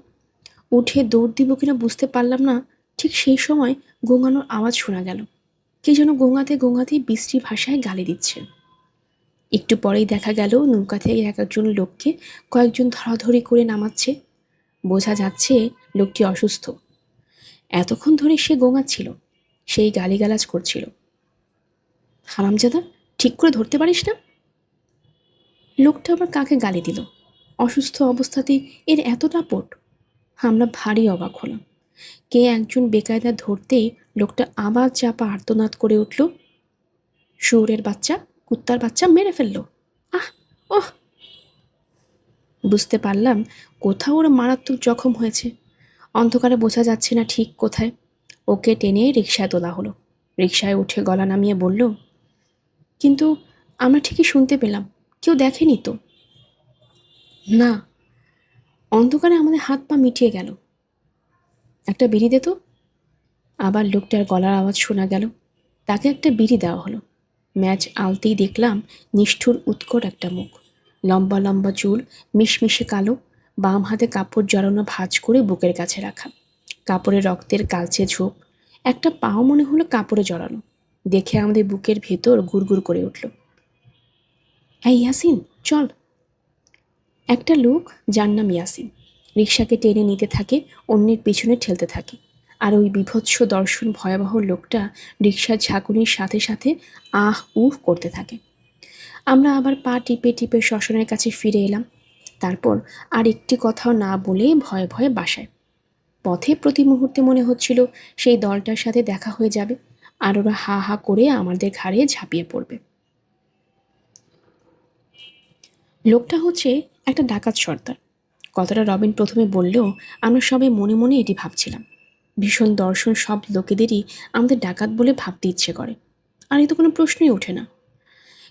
উঠে দৌড় দিব কিনা বুঝতে পারলাম না। ঠিক সেই সময় গোঙানোর আওয়াজ শোনা গেল। কে যেন গোঙাতে গোঙাতে বিশ্রী ভাষায় গালি দিচ্ছে। একটু পরেই দেখা গেল নৌকা থেকে এক একজন লোককে কয়েকজন ধরাধরি করে নামাচ্ছে। বোঝা যাচ্ছে লোকটি অসুস্থ। এতক্ষণ ধরে সে গোঙাচ্ছিল, সেই গালিগালাজ করছিল। হারামজাদা, ঠিক করে ধরতে পারিস না? লোকটা আবার কাকে গালি দিল? অসুস্থ অবস্থাতেই এর এত দাপট? আমরা ভারী অবাক হলাম। কে একজন বেকায়দা ধরতেই লোকটা আবার চাপা আর্তনাদ করে উঠল, শুয়োরের বাচ্চা, কুত্তার বাচ্চা মেরে ফেললো। আহ, ওহ! বুঝতে পারলাম কোথাও ওর মারাত্মক জখম হয়েছে। অন্ধকারে বোঝা যাচ্ছে না ঠিক কোথায়। ওকে টেনে রিকশায় তোলা হলো। রিকশায় উঠে গলা নামিয়ে বলল, কিন্তু আমরা ঠিকই শুনতে পেলাম, কেউ দেখেনি তো? না। অন্ধকারে আমাদের হাত পা মিটিয়ে গেল। একটা বিড়ি দে তো। আবার লোকটার গলার আওয়াজ শোনা গেল। তাকে একটা বিড়ি দেওয়া হলো। ম্যাচ আলতেই দেখলাম নিষ্ঠুর উৎকট একটা মুখ, লম্বা লম্বা চুল, মিশমিশে কালো, বাম হাতে কাপড় জড়ানো ভাঁজ করে বুকের কাছে রাখা, কাপড়ে রক্তের কালচে ঝোপ, একটা পাও মনে হলো কাপড়ে জড়ানো। দেখে আমাদের বুকের ভেতর গুড়গুড় করে উঠল। এই ইয়াসিন, চল। একটা লোক, যার নাম ইয়াসিন, রিকশাকে টেনে নিতে থাকে, অন্যের পেছনে ঠেলতে থাকে। আর ওই বিভৎস দর্শন ভয়াবহ লোকটা রিকশার ঝাঁকুনির সাথে সাথে আহ উহ করতে থাকে। আমরা আবার পা টিপে টিপে শ্মশানের কাছে ফিরে এলাম। তারপর আর একটি কথাও না বলে ভয়ে ভয়ে বাসায়। পথে প্রতি মুহূর্তে মনে হচ্ছিল সেই দলটার সাথে দেখা হয়ে যাবে, আর ওরা হা হা করে আমাদের ঘাড়ে ঝাঁপিয়ে পড়বে। লোকটা হচ্ছে একটা ডাকাত সর্দার। কথাটা রবিন প্রথমে বললেও আমরা সবাই মনে মনে এটি ভাবছিলাম। ভীষণ দর্শন সব লোকেদেরই আমাদের ডাকাত বলে ভাবতে ইচ্ছে করে, আর এ তো কোনো প্রশ্নই ওঠে না।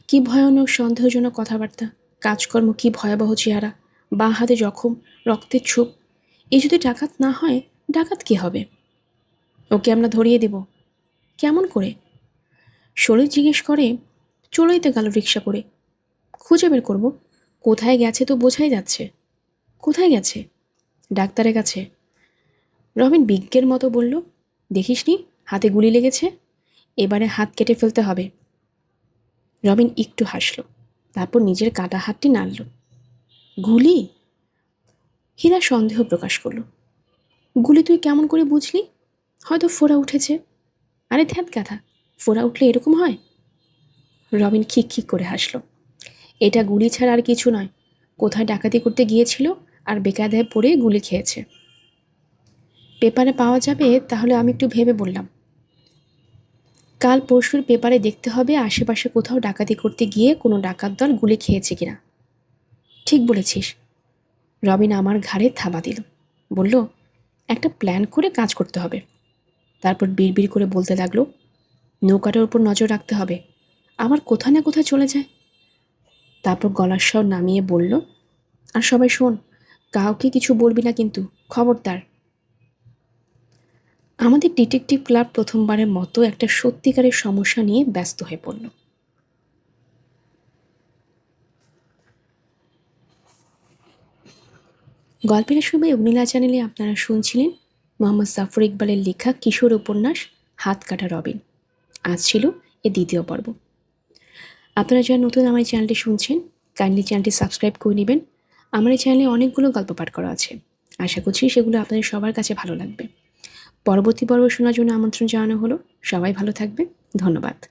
কি ভয়ানক সন্দেহজনক কথাবার্তা, কাজকর্ম কি ভয়াবহ চেহারা, বাঁ হাতে জখম, রক্তের ছোপ। এ যদি ডাকাত না হয়, ডাকাত কে হবে? ওকে আমরা ধরিয়ে দেব। কেমন করে? শরীর জিজ্ঞেস করে। চলেই তো গেল রিক্সা করে। খুঁজে বের করব। কোথায় গেছে তো বোঝাই যাচ্ছে। কোথায় গেছে? ডাক্তারের কাছে। রবিন বিজ্ঞের মতো বলল, দেখিসনি হাতে গুলি লেগেছে? এবারে হাত কেটে ফেলতে হবে। রবিন একটু হাসল, তারপর নিজের কাটা হাতটি নাড়ল। গুলি? হীরা সন্দেহ প্রকাশ করল। গুলি তুই কেমন করে বুঝলি? হয়তো ফোড়া উঠেছে। আরে ধ্যাত গাধা, ফোড়া উঠলে এরকম হয়? রবিন খিক খিক করে হাসল। এটা গুলি ছাড়া আর কিছু নয়। কোথায় ডাকাতি করতে গিয়েছিল আর বেকায়দায় পড়ে গুলি খেয়েছে। পেপারে পাওয়া যাবে? তাহলে আমি একটু ভেবে বললাম। কাল পরশুর পেপারে দেখতে হবে আশেপাশে কোথাও ডাকাতি করতে গিয়ে কোনো ডাকাত দল গুলি খেয়েছে কিনা। ঠিক বলেছিস। রবিন আমার ঘাড়ে থাবা দিল, বলল, একটা প্ল্যান করে কাজ করতে হবে। তারপর বিড়বিড় করে বলতে লাগলো, নৌকাটার উপর নজর রাখতে হবে, আমার কোথায় না কোথায় চলে যায়। তারপর গলার স্বর নামিয়ে বলল, আর সবাই শোন, কাউকে কিছু বলবি না কিন্তু, খবরদার। আমাদের ডিটেকটিভ ক্লাব প্রথমবারের মতো একটা সত্যিকারের সমস্যা নিয়ে ব্যস্ত হয়ে পড়ল। গল্পের সময় অগ্নিলা চ্যানেলে আপনারা শুনছিলেন মোহাম্মদ জাফর ইকবালের লেখা কিশোর উপন্যাস হাত কাটা রবিন। আজ ছিল এর দ্বিতীয় পর্ব। আপনারা যারা নতুন আমার এই চ্যানেলটি শুনছেন, কাইন্ডলি চ্যানেলটি সাবস্ক্রাইব করে নেবেন। আমার এই চ্যানেলে অনেকগুলো গল্প পাঠ করা আছে, আশা করছি সেগুলো আপনাদের সবার কাছে ভালো লাগবে। পরবর্তী পর্ব শোনার জন্য আমন্ত্রণ জানানো হলো। সবাই ভালো থাকবে। ধন্যবাদ।